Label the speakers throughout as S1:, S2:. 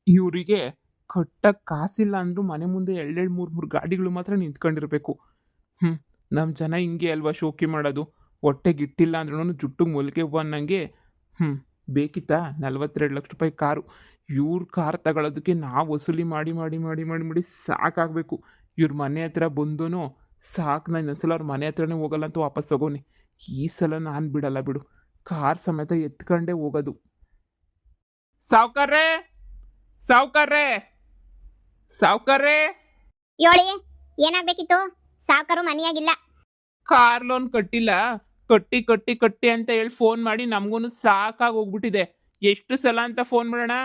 S1: ಇವರಿಗೆ ಕಟ್ಟಕ್ಕೆ ಕಾಸಿಲ್ಲ ಅಂದರೂ ಮನೆ ಮುಂದೆ ಎರಡೆರಡು ಮೂರು ಮೂರು ಗಾಡಿಗಳು ಮಾತ್ರ ನಿಂತ್ಕೊಂಡಿರ್ಬೇಕು. ಹ್ಞೂ, ನಮ್ಮ ಜನ ಹಿಂಗೆ ಅಲ್ವಾ ಶೋಕಿ ಮಾಡೋದು. ಹೊಟ್ಟೆಗಿಟ್ಟಿಲ್ಲ ಅಂದ್ರೂ ಜುಟ್ಟಿಗೆ ಮೊಲಿಗೆ ಹೂವು ಅನ್ನಂಗೆ. ಹ್ಞೂ, ಬೇಕಿತ್ತಾ 42 ಲಕ್ಷ ರೂಪಾಯಿ ಕಾರು. ಇವ್ರ ಕಾರ್ ತಗೊಳ್ಳೋದಕ್ಕೆ ನಾವು ವಸೂಲಿ ಮಾಡಿ ಮಾಡಿ ಮಾಡಿ ಮಾಡಿ ಮಾಡಿ ಸಾಕಾಗಬೇಕು. ಇವ್ರ ಮನೆ ಹತ್ರ ಬಂದೂ ಸಾಕು, ನಾನು ಇನ್ನೊಂದ್ಸಲ ಅವ್ರ ಮನೆ ಹತ್ರನೇ ಹೋಗಲ್ಲ ಅಂತ ವಾಪಸ್ ತಗೋನಿ. ಈ ಸಲ ನಾನು ಬಿಡಲ್ಲ ಬಿಡು, ಕಾರ್ ಸಮೇತ ಎತ್ಕೊಂಡೇ ಹೋಗೋದು. ಸಾವ್ಕಾರ್ರೇ, ಸಾವ್ಕಾರ್ರೇ, ಸಾವ್ಕಾರ್ರೇ,
S2: ಯೋಳಿ, ಏನಾಗ್ಬೇಕಿತ್ತು? ಸಾವ್ಕಾರು ಮನೆಯಾಗಿಲ್ಲ.
S1: ಕಾರ್ ಲೋನ್ ಕಟ್ಟಿಲ್ಲ, ಕಟ್ಟಿ ಕಟ್ಟಿ ಕಟ್ಟಿ ಅಂತ ಹೇಳಿ ಫೋನ್ ಮಾಡಿ ನಮಗೂ ಸಾಕಾಗಿ ಹೋಗ್ಬಿಟ್ಟಿದೆ. ಎಷ್ಟು ಸಲ ಅಂತ ಫೋನ್ ಮಾಡೋಣ,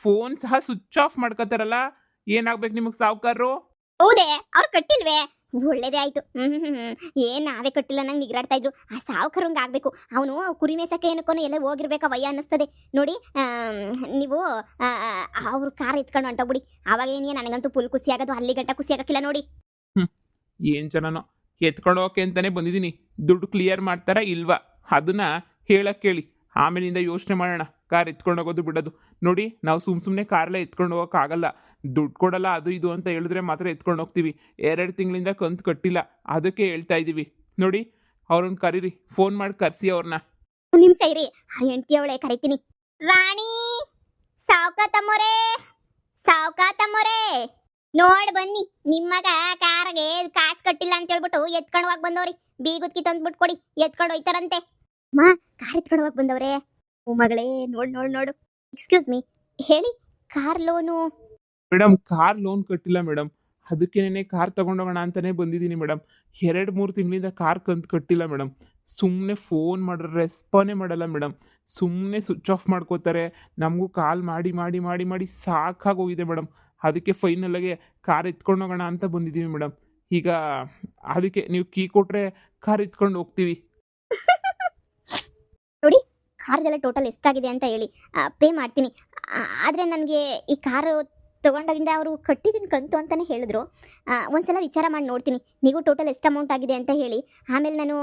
S1: ಫೋನ್ ಸಹ ಸ್ವಿಚ್ ಆಫ್ ಮಾಡ್ಕೋತಾರಲ್ಲ. ಏನಾಗ್ಬೇಕು ನಿಮಗೆ ಸಾವ್ಕಾರರು?
S2: ಹೌದೇ, ಅವ್ರು ಕಟ್ಟಿಲ್ವೇ? ಒಳ್ಳೇದೇ ಆಯ್ತು. ಏನ್ ನಾವೇ ಕಟ್ಟಿಲ್ಲ ನಂಗೆ ನಿಗ್ರಾಡ್ತಾ ಇದ್ರು. ಆ ಸಾವ್ಕಾರಂಗೆ ಆಗ್ಬೇಕು. ಅವನು ಕುರಿ ಮೇಸಕ್ಕೆ ಏನಕ್ಕೋ ಎಲ್ಲ ಹೋಗಿರ್ಬೇಕವಯ್ಯ ಅನ್ನಿಸ್ತದೆ ನೋಡಿ. ನೀವು ಅವ್ರ ಕಾರ್ ಎತ್ಕೊಂಡು ಹೊಂಟೋಗ್ಬಿಡಿ. ಅವಾಗ ಏನೇ ನನಗಂತೂ ಫುಲ್ ಖುಷಿ ಆಗೋದು, ಅಲ್ಲಿ ಗಂಟ ಖುಷಿ ಆಗಕ್ಕಿಲ್ಲ ನೋಡಿ.
S1: ಏನು ಜನನೋ, ಎತ್ಕೊಂಡು ಹೋಗಕ್ಕೆ ಅಂತಾನೆ ಬಂದಿದ್ದೀನಿ. ದುಡ್ಡು ಕ್ಲಿಯರ್ ಮಾಡ್ತಾರಾ ಇಲ್ವಾ ಅದನ್ನ ಹೇಳಕ್ಕೆ ಕೇಳಿ, ಆಮೇಲಿಂದ ಯೋಚನೆ ಮಾಡೋಣ ಕಾರ್ ಎತ್ಕೊಂಡು ಹೋಗೋದು ಬಿಡೋದು. ನೋಡಿ, ನಾವು ಸುಮ್ಮನೆ ಕಾರೆಲ್ಲ ಎತ್ಕೊಂಡು ಹೋಗೋಕ್ಕಾಗಲ್ಲ. ದುಡ್ಡು ಕೊಡಲ್ಲ ಅದು ಇದು ಅಂತ ಹೇಳಿದ್ರೆ ಮಾತ್ರ ಎತ್ಕೊಂಡು ಹೋಗ್ತೀವಿ. 2 ತಿಂಗಳಿಂದ ಕಂತು ಕಟ್ಟಿಲ್ಲ, ಅದಕ್ಕೆ ಹೇಳ್ತಾ ಇದ್ದೀವಿ. ನೋಡಿ, ಅವ್ರನ್ನ ಕರೀರಿ, ಫೋನ್ ಮಾಡಿ ಕರೆಸಿ ಅವ್ರನ್ನ.
S2: ನಿಮ್ ಸೈರಿ ಹೆಂಡತಿ ಅವಳೆ ಕರಿತೀನಿ. ರಾಣಿ, ಸಾವ್ಕಾತಮ್ಮೋರೇ, ಸಾವ್ಕಾತಮ್ಮೋರೇ, ನೋಡ್ ಬನ್ನಿ. ನಿಮ್ಮಗ ಕಾರ್ಗೆ ಕಾಸು ಕಟ್ಟಿಲ್ಲ ಅಂತ ಹೇಳ್ಬಿಟ್ಟು ಎತ್ಕೊಂಡು ಹೋಗಿ ಬಂದವ್ರಿ. ಬೀಗುತ್ಕಿ ತಂದ್ಬಿಟ್ಟು ಕೊಡಿ, ಎತ್ಕೊಂಡು ಹೋಯ್ತಾರಂತೆ. ಮಾ, ಕಾರ್ ಎತ್ಕೊಂಡು ಹೋಗಿ ಬಂದವ್ರೆ. ಓ ಮಗಳೇ, ನೋಡ್ ನೋಡ್ ನೋಡು. ಎಕ್ಸ್ಕ್ಯೂಸ್ ಮೀ, ಹೇಳಿ, car loan?
S1: Madam, car loan ಕಟ್ಟಿಲ್ಲ ಮೇಡಮ್, ಅದಕ್ಕೇನೆ ಕಾರ್ ತಗೊಂಡೋಗೋಣ ಅಂತಾನೆ ಬಂದಿದ್ದೀನಿ ಮೇಡಮ್. 2-3 ತಿಂಗಳಿಂದ ಕಾರ್ ಕಂತು ಕಟ್ಟಿಲ್ಲ ಮೇಡಮ್. ಸುಮ್ಮನೆ ಫೋನ್ ಮಾಡಿದ್ರೆ ರೆಸ್ಪಾನೇ ಮಾಡಲ್ಲ ಮೇಡಮ್. ಸುಮ್ಮನೆ ಸ್ವಿಚ್ ಆಫ್ ಮಾಡ್ಕೋತಾರೆ. ನಮಗೂ ಕಾಲ್ ಮಾಡಿ ಮಾಡಿ ಮಾಡಿ ಮಾಡಿ ಸಾಕಾಗೋಗಿದೆ ಮೇಡಮ್. ಅದಕ್ಕೆ ಫೈನಲಾಗೆ ಕಾರ್ ಎತ್ಕೊಂಡು ಹೋಗೋಣ ಅಂತ ಬಂದಿದ್ದೀವಿ ಮೇಡಮ್. ಈಗ ಅದಕ್ಕೆ ನೀವು ಕೀ ಕೊಟ್ಟರೆ ಕಾರ್ ಎತ್ಕೊಂಡು ಹೋಗ್ತೀವಿ.
S2: ನೋಡಿ, ಕಾರ್ದೆಲ್ಲ ಟೋಟಲ್ ಎಷ್ಟಾಗಿದೆ ಅಂತ ಹೇಳಿ ಪೇ ಮಾಡ್ತೀನಿ. ಆದರೆ ನನಗೆ ಈ ಕಾರು ತೊಗೊಂಡಾಗಿಂದ ಅವರು ಕಟ್ಟಿದ್ದೀನಿ ಕಂತು ಅಂತಲೇ ಹೇಳಿದ್ರು. ಒಂದ್ಸಲ ವಿಚಾರ ಮಾಡಿ ನೋಡ್ತೀನಿ. ನೀವು ಟೋಟಲ್ ಎಷ್ಟು ಅಮೌಂಟ್ ಆಗಿದೆ ಅಂತ ಹೇಳಿ, ಆಮೇಲೆ ನಾನು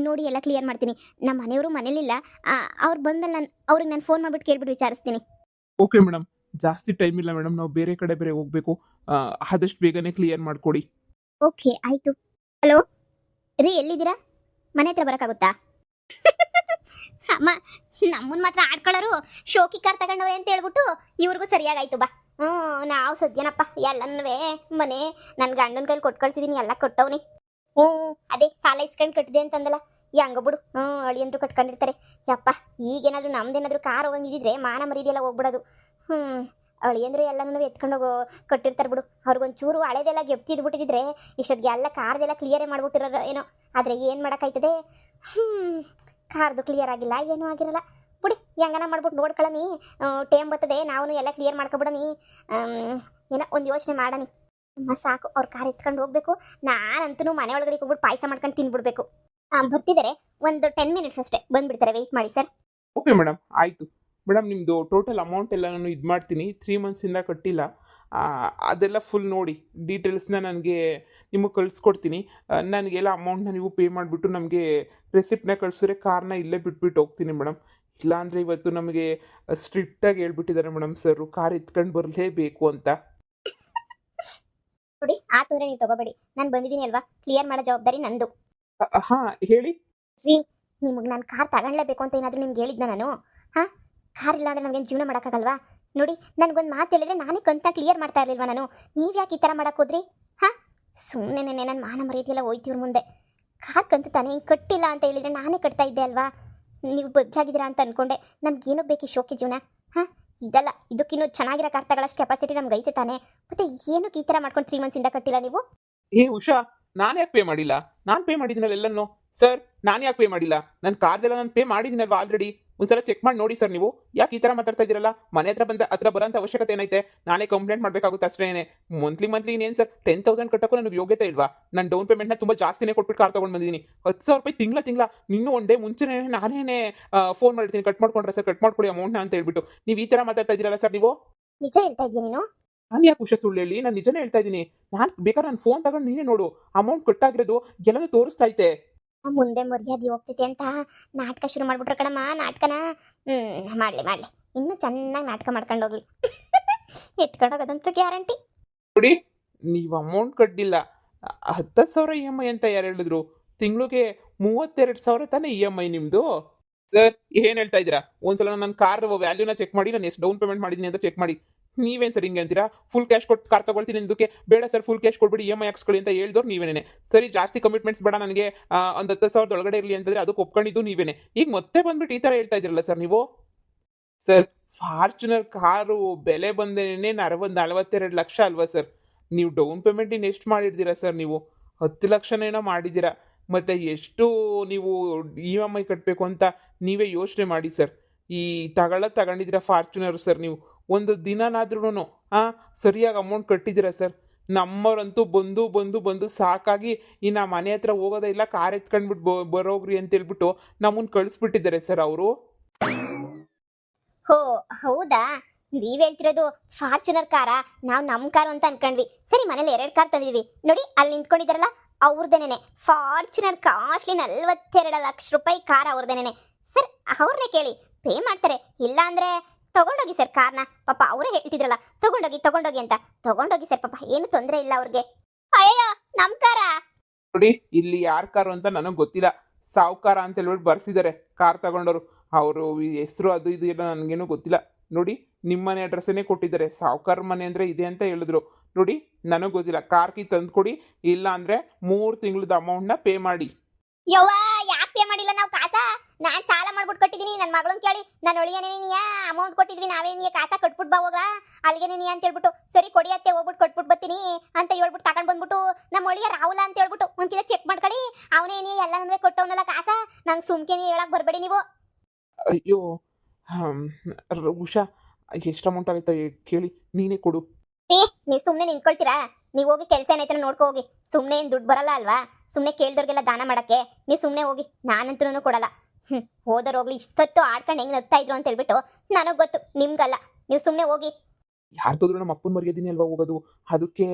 S2: ನೋಡಿ ಎಲ್ಲ ಕ್ಲಿಯರ್ ಮಾಡ್ತೀನಿ. ನಮ್ಮ ಮನೆಯವರು ಮನೇಲಿಲ್ಲ, ಅವ್ರು ಬಂದಮೇಲೆ ಅವ್ರಿಗೆ ನಾನು ಫೋನ್ ಮಾಡಿಬಿಟ್ಟು ಕೇಳ್ಬಿಟ್ಟು ವಿಚಾರಿಸ್ತೀನಿ.
S1: ಓಕೆ ಮೇಡಮ್, ಜಾಸ್ತಿ ಟೈಮ್ ಇಲ್ಲ ಮೇಡಮ್, ನಾವು ಬೇರೆ ಕಡೆ ಬೇರೆ ಹೋಗಬೇಕು. ಆದಷ್ಟು ಬೇಗನೆ ಕ್ಲಿಯರ್ ಮಾಡಿಕೊಡಿ.
S2: ಓಕೆ, ಆಯಿತು. ಹಲೋ ರೀ, ಎಲ್ಲಿದ್ದೀರಾ? ಮನೆ ಹತ್ರ ಬರೋಕ್ಕಾಗುತ್ತಾ? ಅಮ್ಮ, ನಮ್ಮನ್ನ ಮಾತ್ರ ಆಡ್ಕೊಳ್ಳೋರು ಶೋಕಿ ಕಾರ್ ತಗೊಂಡವ್ರೆ ಅಂತ ಹೇಳ್ಬಿಟ್ಟು ಇವ್ರಿಗೂ ಸರಿಯಾಗಾಯ್ತು ಬಾ. ನಾವು ಸದ್ಯನಪ್ಪ ಎಲ್ಲನೂ ಮನೆ ನನ್ನ ಗಂಡನ ಕೈಲಿ ಕೊಟ್ಟು ಕಳ್ಸಿದ್ದೀನಿ, ಎಲ್ಲ ಕೊಟ್ಟವ್ನಿ. ಅದೇ ಸಾಲ ಇಸ್ಕೊಂಡು ಕಟ್ಟಿದೆ ಅಂತಂದಲ್ಲ, ಹೆಂಗ ಬಿಡು. ಅಳಿಯಂದ್ರು ಕಟ್ಕೊಂಡಿರ್ತಾರೆ. ಯಪ್ಪ, ಈಗೇನಾದರೂ ನಮ್ದೇನಾದರೂ ಕಾರ್ ಹೋಗಂಗಿದ್ರೆ ಮಾನ ಮರೀದೆಲ್ಲ ಹೋಗ್ಬಿಡೋದು. ಅಳಿಯಂದ್ರು ಎಲ್ಲನೂ ಎತ್ಕೊಂಡು ಹೋಗೋ ಕಟ್ಟಿರ್ತಾರೆ ಬಿಡು. ಅವ್ರಿಗೊಂಚೂರು ಹಳೆದೆಲ್ಲ ಗೆಪ್ತಿದ್ಬಿಟ್ಟಿದ್ರೆ ಇಷ್ಟೊತ್ತಿಗೆ ಎಲ್ಲ ಕಾರ್ದೆಲ್ಲ ಕ್ಲಿಯರೇ ಮಾಡ್ಬಿಟ್ಟಿರೋರು ಏನೋ. ಆದರೆ ಏನು ಮಾಡೋಕ್ಕಾಯ್ತದೆ? ಕಾರ್ದು ಕ್ಲಿಯರ್ ಆಗಿಲ್ಲ, ಏನೂ ಆಗಿರಲ್ಲ ಬಿಡಿ. ಹೆಂಗನ ಮಾಡ್ಬಿಟ್ಟು ನೋಡ್ಕೊಳ್ಳಿ. ಟೈಮ್ ಬರ್ತದೆ, ನಾವು ಎಲ್ಲ ಕ್ಲಿಯರ್ ಮಾಡ್ಕೊಬಿಡನಿ. ಏನೋ ಒಂದು ಯೋಚನೆ ಮಾಡನಿ. ಸಾಕು, ಅವ್ರ ಕಾರ್ ಎತ್ಕೊಂಡು ಹೋಗ್ಬೇಕು. ನಾನಂತೂ ಮನೆ ಒಳಗಡೆ ಹೋಗ್ಬಿಟ್ಟು ಪಾಯಸ ಮಾಡ್ಕೊಂಡು ತಿಂದ್ಬಿಡ್ಬೇಕು. ಬರ್ತಿದ್ದಾರೆ, ಒಂದು 10 ಮಿನಿಟ್ಸ್ ಅಷ್ಟೇ, ಬಂದ್ಬಿಡ್ತಾರೆ. ವೆಯ್ಟ್ ಮಾಡಿ ಸರ್.
S1: ಓಕೆ ಮೇಡಮ್, ಆಯಿತು ಮೇಡಮ್. ನಿಮ್ಮದು ಟೋಟಲ್ ಅಮೌಂಟ್ ಎಲ್ಲ ನಾನು ಇದು ಮಾಡ್ತೀನಿ. 3 ಮಂತ್ಸಿಂದ ಕಟ್ಟಿಲ್ಲ, ಅದೆಲ್ಲ ಫುಲ್ ನೋಡಿ ಡೀಟೇಲ್ಸ್ನ ನನಗೆ ನಿಮಗೆ ಕಳಿಸ್ಕೊಡ್ತೀನಿ. ನನಗೆಲ್ಲ ಅಮೌಂಟ್ನ ನೀವು ಪೇ ಮಾಡಿಬಿಟ್ಟು ನಮಗೆ ರೆಸಿಪ್ಟನ್ನ ಕಳಿಸಿದ್ರೆ ಕಾರ್ನ ಇಲ್ಲೇ ಬಿಟ್ಬಿಟ್ಟು ಹೋಗ್ತೀನಿ ಮೇಡಮ್. ಇಲ್ಲಾಂದರೆ ಇವತ್ತು ನಮಗೆ ಸ್ಟ್ರಿಕ್ಟಾಗಿ ಹೇಳ್ಬಿಟ್ಟಿದ್ದಾರೆ ಮೇಡಮ್ ಸರು, ಕಾರ್ ಎತ್ಕೊಂಡು ಬರಲೇಬೇಕು ಅಂತ.
S2: ನೋಡಿ, ಆ ಥರ ನೀವು ತಗೋಬೇಡಿ. ನಾನು ಬಂದಿದ್ದೀನಿ ಅಲ್ವಾ, ಕ್ಲಿಯರ್ ಮಾಡೋ ಜವಾಬ್ದಾರಿ ನಂದು.
S1: ಹಾಂ, ಹೇಳಿ
S2: ರೀ, ನಿಮಗೆ ನಾನು ಕಾರ್ ತಗೊಳ್ಳೇಬೇಕು ಅಂತ ಏನಾದರೂ ನಿಮ್ಗೆ ಹೇಳಿದ್ನ ನಾನು? ಹಾಂ, ಕಾರ್ ಇಲ್ಲ ಅಂದರೆ ನಮಗೇನು ಜೀವನ ಮಾಡೋಕ್ಕಾಗಲ್ವಾ? ನೋಡಿ, ನನಗೊಂದು ಮಾತು ಹೇಳಿದ್ರೆ ನಾನೇ ಕಂತ ಕ್ಲಿಯರ್ ಮಾಡ್ತಾ ಇರಲಿಲ್ವಾ ನಾನು? ನೀವು ಯಾಕೆ ಈ ಥರ ಮಾಡೋಕೆ ಹೋದ್ರಿ? ಹಾಂ, ಸುಮ್ಮನೆ ನನ್ನ ಮಾನ ಮರ್ಯಾದೆಲ್ಲ ಹೋಯ್ತಿವ್ರ ಮುಂದೆ. ಕಾರ್ ಕಂತು ತಾನೇ, ಹಿಂಗೆ ಕಟ್ಟಿಲ್ಲ ಅಂತ ಹೇಳಿದರೆ ನಾನೇ ಕಟ್ತಾ ಇದ್ದೆ ಅಲ್ವಾ? ನೀವು ಬದಲಾಗಿದ್ದೀರಾ ಅಂತ ಅಂದ್ಕೊಂಡೆ. ನಮ್ಗೇನೋ ಬೇಕು ಈ ಶೋಕಿ ಜೀವನ? ಹಾಂ, ಇದಲ್ಲ, ಇದಕ್ಕಿನ್ನೂ ಚೆನ್ನಾಗಿರೋ ಕಾರ್ ತಗೊಳ್ಳೋಷ್ಟು ಕೆಪಾಸಿಟಿ ನಮ್ಗೆ ಐತೆ ತಾನೇ. ಮತ್ತೆ ಏನಕ್ಕೆ ಈ ಥರ ಮಾಡ್ಕೊಂಡು 3 ಮಂತ್ಸಿಂದ ಕಟ್ಟಿಲ್ಲ ನೀವು?
S1: ಉಷಾ, ನಾನು ಯಾಕೆ ಪೇ ಮಾಡಿಲ್ಲ? ನಾನು ಪೇ ಮಾಡಿದ್ದೀನಲ್ಲ ಎಲ್ಲನೂ. ಸರ್, ನಾನು ಯಾಕೆ ಪೇ ಮಾಡಿಲ್ಲ? ನನ್ನ ಕಾರ್ದೆಲ್ಲ ನಾನು ಪೇ ಮಾಡಿದ್ದೀನಲ್ವಾ ಆಲ್ರೆಡಿ. ಒಂದ್ಸಲ ಚೆಕ್ ಮಾಡಿ ನೋಡಿ ಸರ್. ನೀವು ಯಾಕೆ ಈ ಥರ ಮಾತಾಡ್ತಾ ಇದ್ದೀರಲ್ಲ? ಮನೆ ಹತ್ರ ಬರೋಂಥ ಅವಶ್ಯಕತೆ ಏನೈತೆ? ನಾನೇ ಕಂಪ್ಲೇಂಟ್ ಮಾಡಬೇಕಾಗುತ್ತೆ ಅಷ್ಟೇನೆ. ಮಂತ್ಲಿ ಇನ್ನೇನು ಸರ್, 10,000 ಕಟ್ಟೋಕ್ಕೂ ನನಗೆ ಯೋಗ್ಯತೆ ಇಲ್ವಾ? ನಾನು ಡೌನ್ ಪೇಮೆಂಟ್ನ ತುಂಬ ಜಾಸ್ತಿನೇ ಕೊಟ್ಬಿಟ್ಟು ಕಾರ್ ತೊಗೊಂಡು ಬಂದಿದ್ದೀನಿ. 10,000 ರೂಪಾಯಿ ತಿಂಗಳ ಇನ್ನೂ ಒನ್ ಡೇ ಮುಂಚೆನೇ ನಾನೇ ಫೋನ್ ಮಾಡಿರ್ತೀನಿ, ಕಟ್ ಮಾಡ್ಕೊಂಡ್ರೆ ಸರ್, ಕಟ್ ಮಾಡ್ಕೊಡಿ ಅಮೌಂಟ್ನ ಅಂತ ಹೇಳ್ಬಿಟ್ಟು. ನೀವು ಈ ಥರ ಮಾತಾಡ್ತಾ ಇದ್ದೀರಲ್ಲ ಸರ್ ನೀವು?
S2: ನಿಜ ಹೇಳ್ತಾ ಇದ್ದೀನಿ ನೀನು?
S1: ನಾನು ಯಾಕೆ ವಿಷಯ ಸುಳ್ಳು ಹೇಳಿ? ನಾನು ನಿಜನೇ ಹೇಳ್ತಾ ಇದ್ದೀನಿ. ನಾನು ಬೇಕಾದ್ರೆ ನನ್ನ ಫೋನ್ ತಗೊಂಡು ನೀನೇ ನೋಡು, ಅಮೌಂಟ್ ಕಟ್ಟಾಗಿರೋದು ಎಲ್ಲನೂ ತೋರಿಸ್ತಾ ಐತೆ.
S2: ಮುಂದೆ ಮರ್ಯಾದೆ ಹೋಗ್ತೈತೆ ಅಂತ ನಾಟಕ ಶುರು ಮಾಡ್ಬಿಟ್ರೆ ಕಣಮ್ಮ. ನಾಟಕನ ಮಾಡಲಿ ಇನ್ನೂ ಚೆನ್ನಾಗಿ ನಾಟಕ ಮಾಡ್ಕೊಂಡು ಹೋಗ್ಲಿ. ಎತ್ಕೊಂಡೋಗೋದಂತೂ ಗ್ಯಾರಂಟಿ.
S1: ನೋಡಿ, ನೀವು ಅಮೌಂಟ್ ಕಟ್ಟಿಲ್ಲ, 10,000 ಇ ಎಮ್ ಐ ಅಂತ ಯಾರು ಹೇಳಿದ್ರು? ತಿಂಗಳಿಗೆ 32,000 ತಾನೇ ಇ ಎಮ್ ಐ ನಿಮ್ಮದು? ಸರ್, ಏನು ಹೇಳ್ತಾ ಇದ್ದೀರಾ? ಒಂದ್ಸಲ ನನ್ನ ಕಾರ್ ವ್ಯಾಲ್ಯೂನ ಚೆಕ್ ಮಾಡಿ, ನಾನು ಎಷ್ಟು ಡೌನ್ ಪೇಮೆಂಟ್ ಮಾಡಿದ್ದೀನಿ ಅಂತ ಚೆಕ್ ಮಾಡಿ. ನೀವೇನು ಸರ್ ಹಿಂಗೆ ಅಂತೀರಾ? ಫುಲ್ ಕ್ಯಾಶ್ ಕೊಟ್ಟು ಕಾರ್ ತಗೊಳ್ತೀನಿ ಅಂದಕ್ಕೆ, ಬೇಡ ಸರ್ ಫುಲ್ ಕ್ಯಾಶ್ ಕೊಡ್ಬೇಡಿ ಇ ಎಮ್ ಐ ಹಾಕ್ಸ್ಕೊಳ್ಳಿ ಅಂತ ಹೇಳಿದವ್ರು ನೀವೇನೆ. ಸರಿ, ಜಾಸ್ತಿ ಕಮಿಟ್ಮೆಂಟ್ಸ್ ಬೇಡ ನನಗೆ, ಒಂದು 10,000 ಒಳಗಡೆ ಇರಲಿ ಅಂತಂದ್ರೆ ಅದಕ್ಕೆ ಒಪ್ಕೊಂಡಿದ್ದು ನೀವೇನೆ. ಈಗ ಮತ್ತೆ ಬಂದ್ಬಿಟ್ಟು ಈ ಥರ ಹೇಳ್ತಾ ಇದ್ದೀರಲ್ಲ ಸರ್ ನೀವು? ಸರ್, ಫಾರ್ಚುನರ್ ಕಾರು ಬೆಲೆ ಬಂದೇನೆ 42 ಲಕ್ಷ ಅಲ್ವಾ ಸರ್? ನೀವು ಡೌನ್ ಪೇಮೆಂಟ್ ಇನ್ನು ಎಷ್ಟು ಮಾಡಿರ್ತೀರಾ ಸರ್ ನೀವು? 10 ಲಕ್ಷನೇನೋ ಮಾಡಿದ್ದೀರಾ. ಮತ್ತೆ ಎಷ್ಟು ನೀವು ಇ ಎಮ್ ಐ ಕಟ್ಟಬೇಕು ಅಂತ ನೀವೇ ಯೋಚನೆ ಮಾಡಿ ಸರ್. ಈ ತಗೊಂಡಿದ್ದೀರಾ ಫಾರ್ಚುನರ್ ಸರ್ ನೀವು. ಒಂದು ದಿನನಾದ್ರೂ ಸರಿಯಾಗಿ ಅಮೌಂಟ್ ಕಟ್ಟಿದ್ದೀರಾ ಸರ್? ನಮ್ಮವರಂತೂ ಬಂದು ಬಂದು ಬಂದು ಸಾಕಾಗಿ ಇನ್ನು ಮನೆ ಹತ್ರ ಹೋಗೋದೇ ಇಲ್ಲ, ಕಾರ್ ಎತ್ಕೊಂಡ್ಬಿಟ್ಟು ಬರೋಗ್ರಿ ಅಂತ ಹೇಳ್ಬಿಟ್ಟು ನಮ್ಮನ್ನು ಕಳಿಸ್ಬಿಟ್ಟಿದ್ದಾರೆ ಸರ್ ಅವರು.
S2: ಹೋ, ಹೌದಾ? ನೀವ್ ಹೇಳ್ತಿರೋದು ಫಾರ್ಚುನರ್ ಕಾರಾ? ನಾವು ನಮ್ಮ ಕಾರು ಅಂತ ಅನ್ಕೊಂಡ್ವಿ. ಸರಿ, ಮನೇಲಿ 2 ಕಾರ್ ತಂದಿದ್ವಿ ನೋಡಿ, ಅಲ್ಲಿ ನಿಂತ್ಕೊಂಡಿದಾರಲ್ಲ ಅವ್ರದೇನೆ ಫಾರ್ಚುನರ್ ಕಾಸ್ಟ್ಲಿ 42 ಲಕ್ಷ ರೂಪಾಯಿ ಕಾರ್ ಅವ್ರದೇನೆ. ಸರ್, ಅವ್ರನ್ನೇ ಕೇಳಿ, ಪೇ ಮಾಡ್ತಾರೆ. ಇಲ್ಲ ಅಂದ್ರೆ ತಗೊಂಡೋಗಿ ಸರ್ ಕಾರ್ನ. ಪಾಪ ಅವರೇ ಹೇಳ್ತಿದ್ರಲ್ಲ ತಗೊಂಡೋಗಿ ಅಂತ. ತಗೊಂಡೋಗಿ ಸರ್, ಪಾಪ ಏನು ತೊಂದರೆ ಇಲ್ಲ ಅವ್ರಿಗೆ. ಅಯ್ಯೋ, ನಮ್ ಕಾರಾ?
S1: ನೋಡಿ, ಇಲ್ಲಿ ಯಾರ ಕಾರು ಅಂತ ನನಗೆ ಗೊತ್ತಿಲ್ಲ. ಸಾವುಕಾರ ಅಂತ ಹೇಳ್ಬಿಟ್ಟು ಬರ್ಸಿದ್ದಾರೆ ಕಾರ್ ತಗೊಂಡವರು. ಅವರು ಹೆಸರು ಅದು ಇದು ಎಲ್ಲ ನನಗೇನು ಗೊತ್ತಿಲ್ಲ. ನೋಡಿ, ನಿಮ್ಮ ಮನೆ ಅಡ್ರೆಸ್ಸನ್ನೇ ಕೊಟ್ಟಿದ್ದಾರೆ. ಸಾವುಕಾರ ಮನೆ ಅಂದರೆ ಇದೆ ಅಂತ ಹೇಳಿದ್ರು. ನೋಡಿ, ನನಗೆ ಗೊತ್ತಿಲ್ಲ. ಕಾರ್ ಕೀ ತಂದು ಕೊಡಿ, ಇಲ್ಲ ಅಂದರೆ 3 ತಿಂಗಳದ ಅಮೌಂಟ್ನ ಪೇ ಮಾಡಿ.
S2: ಯವ್ವ, ಯಾಕೆ ಪೇ ಮಾಡಿಲ್ಲ ನಾವು ಕಾಸ? ನಾನ್ ಸಾಲ ಮಾಡ್ಬಿಟ್ಟು ಕಟ್ಟಿದೀನಿ. ನನ್ನ ಮಗಳನ್ನ ಕೇಳಿ, ನಾನು ಒಳಿಯನೇನಿಯ ಅಮೌಂಟ್ ಕೊಟ್ಟಿದ್ವಿ, ನಾವೇನಿಯ ಕಾಸ ಕಟ್ಬಿಟ್ಟು ಬಾ ಹೋಗ ಅಲ್ಲಿಗೆನೇನಿಯ ಅಂತ ಹೇಳ್ಬಿಟ್ಟು. ಸರಿ ಕೊಡಿ ಅತ್ತೆ, ಹೋಗ್ಬಿಟ್ಟು ಕಟ್ಬಿಟ್ಟು ಬರ್ತೀನಿ ಅಂತ ಹೇಳ್ಬಿಟ್ಟು ತಗೊಂಡ್ ಬಂದ್ಬಿಟ್ಟು ನಮ್ಮ ಒಳಿಯ ರಾಹುಲ ಅಂತ ಹೇಳ್ಬಿಟ್ಟು ಒಂದ್ಕಿದ ಚೆಕ್ ಮಾಡ್ಕೊಳ್ಳಿ. ಅವನೇನಿ ಎಲ್ಲನೂ ಕೊಟ್ಟವನಲ್ಲ ಕಾಸ. ನಂಗೆ ಸುಮ್ಕೆನಿ ಹೇಳಕ್ ಬರಬೇಡಿ ನೀವು.
S1: ಅಯ್ಯೋ, ಉಷಾ, ಎಷ್ಟು ಅಮೌಂಟ್ ಆಗುತ್ತೆ ಕೇಳಿ, ನೀನೇ ಕೊಡು.
S2: ನೀವು ಸುಮ್ಮನೆ ನಿಂತ್ಕೊಳ್ತೀರಾ? ನೀವು ಹೋಗಿ ಕೆಲಸ ಏನೈತೆ ನೋಡ್ಕೊ ಹೋಗಿ. ಸುಮ್ಮನೆ ಏನು ದುಡ್ಡು ಬರಲ್ಲ ಅಲ್ವಾ? ಸುಮ್ಮನೆ ಕೇಳ್ದವ್ರಿಗೆಲ್ಲ ದಾನ ಮಾಡಕ್ಕೆ ನೀವು ಸುಮ್ಮನೆ ಹೋಗಿ. ನಾನಂತೂ ಕೊಡಲ್ಲ. ಹೋದರ್ ಹೋಗ್ಲಿ, ಇಷ್ಟೊತ್ತು ಆಡ್ಕೊಂಡು ಹೆಂಗೆ ನಗ್ತಾ ಇದ್ರು ಅಂತ ಹೇಳ್ಬಿಟ್ಟು ನನಗೆ ಗೊತ್ತು, ನಿಮ್ಗಲ್ಲ. ನೀವು ಸುಮ್ಮನೆ ಹೋಗಿ.
S1: ಯಾರ್ದಾದ್ರು ನಮ್ಮ ಅಪ್ಪನ ಮರ್ಯಾದಿನಿ ಅಲ್ವಾ ಹೋಗೋದು, ಅದಕ್ಕೆ.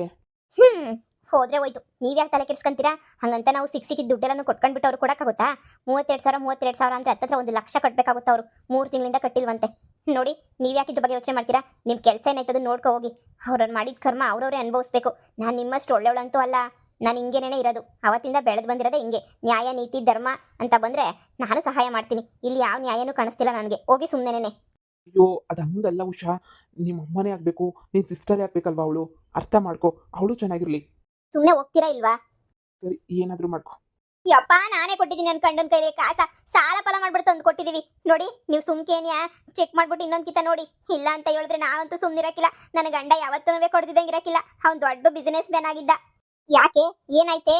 S2: ಹೋದ್ರೆ ಹೋಯ್ತು, ನೀವ್ಯಾಕೆ ತಲೆ ಕೆಡಿಸ್ಕೊಂತೀರಾ? ಹಂಗಂತ ನಾವು ಸಿಕ್ಕಿದ ದುಡ್ಡೆಲ್ಲ ಕೊಟ್ಕೊಂಡ್ಬಿಟ್ಟು ಅವ್ರು ಕೊಡೋಕ್ಕಾಗುತ್ತಾ? 32,000 ಅಂದ್ರೆ ಹತ್ತತ್ರ 1 ಲಕ್ಷ ಕಟ್ಟಬೇಕಾಗುತ್ತೆ ಅವರು. 3 ತಿಂಗಳಿಂದ ಕಟ್ಟಿಲ್ವಂತೆ. ನೋಡಿ, ನೀವ್ಯಾಕೆ ಇದ್ರ ಬಗ್ಗೆ ಯೋಚನೆ ಮಾಡ್ತೀರಾ? ನಿಮ್ಮ ಕೆಲಸ ಏನಾಯ್ತದ ನೋಡ್ಕೊ ಹೋಗಿ. ಅವ್ರವ್ರು ಮಾಡಿದ ಕರ್ಮ ಅವ್ರವ್ರೇ ಅನುಭವಿಸ್ಬೇಕು. ನಾನು ನಿಮ್ಮಷ್ಟು ಒಳ್ಳೆಯವಳಂತೂ ಅಲ್ಲ. ನಾನು ಹಿಂಗೇನೇ ಇರೋದು, ಅವತ್ತಿಂದ ಬೆಳೆದು ಬಂದಿರೋದೇ ಹಿಂಗೆ. ನ್ಯಾಯ, ನೀತಿ, ಧರ್ಮ ಅಂತ ಬಂದರೆ ನಾನು ಸಹಾಯ ಮಾಡ್ತೀನಿ. ಇಲ್ಲಿ ಯಾವ ನ್ಯಾಯನೂ ಕಾಣಿಸ್ತಿಲ್ಲ ನನಗೆ. ಹೋಗಿ ಸುಮ್ಮನೆ.
S1: ಅಯ್ಯೋ, ಅದು ಹಂಗಲ್ಲ ಉಷಾ. ನಿಮ್ಮ ಅಮ್ಮನೇ ಆಗಬೇಕು, ನಿನ್ನ ಸಿಸ್ಟರೇ ಆಗಬೇಕಲ್ವಾ ಅವಳು. ಅರ್ಥ ಮಾಡ್ಕೊ, ಅವಳು ಚೆನ್ನಾಗಿರಲಿ.
S2: ಸುಮ್ಮನೆ ಹೋಗ್ತೀರಾ ಇಲ್ವಾ?
S1: ಸರಿ, ಏನಾದರೂ ಮಾಡ್ಕೊ.
S2: ಯಪ್ಪ, ನಾನೇ ಕೊಟ್ಟಿದ್ದೀನಿ ನನ್ನ ಗಂಡನ ಕೈಲಿ ಕಾಸ. ಸಾಲ ಫಲ ಮಾಡ್ಬಿಟ್ಟು ತಂದು ಕೊಟ್ಟಿದ್ದೀವಿ ನೋಡಿ. ನೀವು ಸುಮ್ಕೇನ್ಯಾ ಚೆಕ್ ಮಾಡ್ಬಿಟ್ಟು ಇನ್ನೊಂದ್ಕಿತ ನೋಡಿ. ಇಲ್ಲ ಅಂತ ಹೇಳಿದ್ರೆ ನಾವಂತೂ ಸುಮ್ಮನಿರಕ್ಕಿಲ್ಲ. ನನ್ನ ಗಂಡ ಯಾವತ್ತೂ ಕೊಡ್ತಿದ್ದಂಗೆ ಇರಕ್ಕಿಲ್ಲ. ಅವ್ನು ದೊಡ್ಡ ಬಿಸಿನೆಸ್ ಮ್ಯಾನ್ ಆಗಿದ್ದ. ಯಾಕೆ, ಏನಾಯ್ತೆ?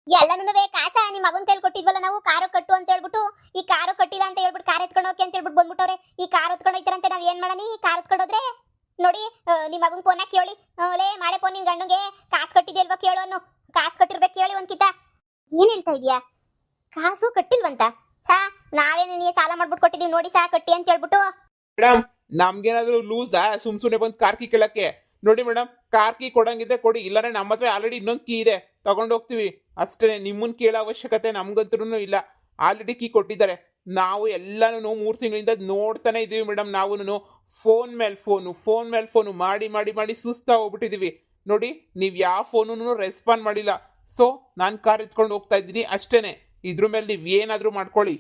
S2: ಎಲ್ಲನೂ ಕಾಸ ನಿಮ್ಮ ಮಗನ ಕೈಲಿ ಕೊಟ್ಟಿದ್ವಲ್ಲ ನಾವು, ಕಾರು ಕಟ್ಟು ಅಂತ ಹೇಳ್ಬಿಟ್ಟು. ಈ ಕಾರು ಕಟ್ಟಿಲ್ಲ ಅಂತ ಹೇಳ್ಬಿಟ್ಟು ಕಾರ್ ಎತ್ಕೊಂಡು ಹೋಗಿ ಅಂತ ಹೇಳ್ಬಿಟ್ಟು ಬಂದ್ಬಿಟ್ಟವ್ರೆ. ಈ ಕಾರ್ ಎತ್ಕೊಂಡು ಹೋಯ್ತಾರಂತೆ, ನಾವ್ ಏನ್ ಮಾಡೋಣ? ಈ ಕಾರ್ ಎತ್ಕೊಂಡೋದ್ರೆ ನೋಡಿ, ನಿಮ್ಮ ಮಗನ ಫೋನ್ ಕೇಳಿ. ಲೇ ಮಾಡೆ ಫೋನ್, ನಿನ್ ಗಂಡಂಗೆ ಕಾಸು ಕಟ್ಟಿದ್ಯಲ್ವಾ ಕೇಳು ಅನ್ನು. ಕಾಸು ಕಟ್ಟಿರ್ಬೇಕು ಕೇಳಿ ಒಂದ್ಕಿತ. ಏನ್ ಹೇಳ್ತಾ ಇದೀಯಾ? ಕಾಸು ಕಟ್ಟಿಲ್ವಂತ? ನಾವೇನು ನೀ ಸಾಲ ಮಾಡ್ಬಿಟ್ಟು ಕೊಟ್ಟಿದೀವಿ ನೋಡಿ, ಕಟ್ಟಿ ಅಂತ ಹೇಳ್ಬಿಟ್ಟು.
S1: ಮೇಡಮ್, ನಮ್ಗೇನಾದ್ರೂ ಲೂಸಾ ಸುಮ್ನೆ ಬಂದು ಕಾರ್ ಕೀ ಕೇಳಕ್ಕೆ? ನೋಡಿ ಮೇಡಮ್, ಕಾರ್ ಕೀ ಕೊಡಂಗಿದ್ರೆ ಕೊಡಿ, ಇಲ್ಲಾಂದ್ರೆ ನಮ್ಮ ಹತ್ರ ಆಲ್ರೆಡಿ ಇನ್ನೊಂದು ಕೀ ಇದೆ, ತಗೊಂಡು ಹೋಗ್ತೀವಿ ಅಷ್ಟೇ. ನಿಮ್ಮನ್ನ ಕೇಳೋ ಅವಶ್ಯಕತೆ ನಮ್ಗಂತೂ ಇಲ್ಲ. ಆಲ್ರೆಡಿ ಕೀ ಕೊಟ್ಟಿದ್ದಾರೆ. ನಾವು ಎಲ್ಲಾನು 3 ತಿಂಗಳಿಂದ ನೋಡ್ತಾನೆ ಇದೀವಿ ಮೇಡಮ್. ನಾವು ಫೋನ್ ಮೇಲೆ ಫೋನು ಮಾಡಿ ಮಾಡಿ ಮಾಡಿ ಸುಸ್ತಾ ಹೋಗ್ಬಿಟ್ಟಿದೀವಿ. ನೋಡಿ, ನೀವು ಯಾವ ಫೋನು ರೆಸ್ಪಾಂಡ್ ಮಾಡಿಲ್ಲ. ಸೊ ನಾನು ಕಾರ್ ಎತ್ಕೊಂಡು ಹೋಗ್ತಾ ಇದ್ದೀನಿ ಅಷ್ಟೇನೆ. ಇದ್ರ ಮೇಲೆ ನೀವು ಏನಾದರೂ ಮಾಡ್ಕೊಳ್ಳಿ.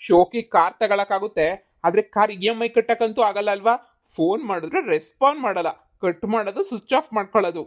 S1: ಶೋಕಿ ಕಾರ್ ತಗೊಳಕ್ಕಾಗುತ್ತೆ, ಆದರೆ ಕಾರ್ ಇ ಎಮ್ ಐ ಕಟ್ಟಕ್ಕಂತೂ ಆಗಲ್ಲ ಅಲ್ವಾ? ಫೋನ್ ಮಾಡಿದ್ರೆ ರೆಸ್ಪಾಂಡ್ ಮಾಡಲ್ಲ, ಕಟ್ ಮಾಡೋದು, ಸ್ವಿಚ್ ಆಫ್ ಮಾಡ್ಕೊಳ್ಳೋದು.